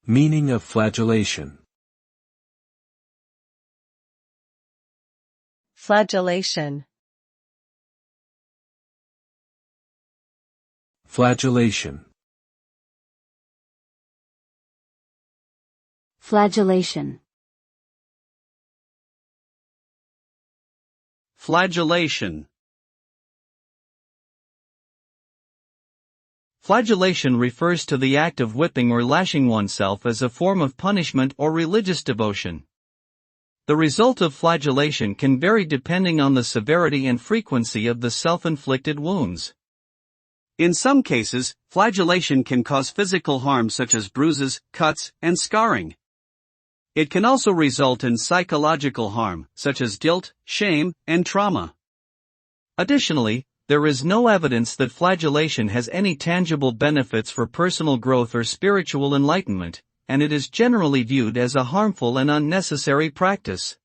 Meaning of flagellation. Flagellation. Flagellation. Flagellation. Flagellation. Flagellation refers to the act of whipping or lashing oneself as a form of punishment or religious devotion. The result of flagellation can vary depending on the severity and frequency of the self-inflicted wounds. In some cases, flagellation can cause physical harm such as bruises, cuts, and scarring. It can also result in psychological harm, such as guilt, shame, and trauma. Additionally, there is no evidence that flagellation has any tangible benefits for personal growth or spiritual enlightenment, and it is generally viewed as a harmful and unnecessary practice.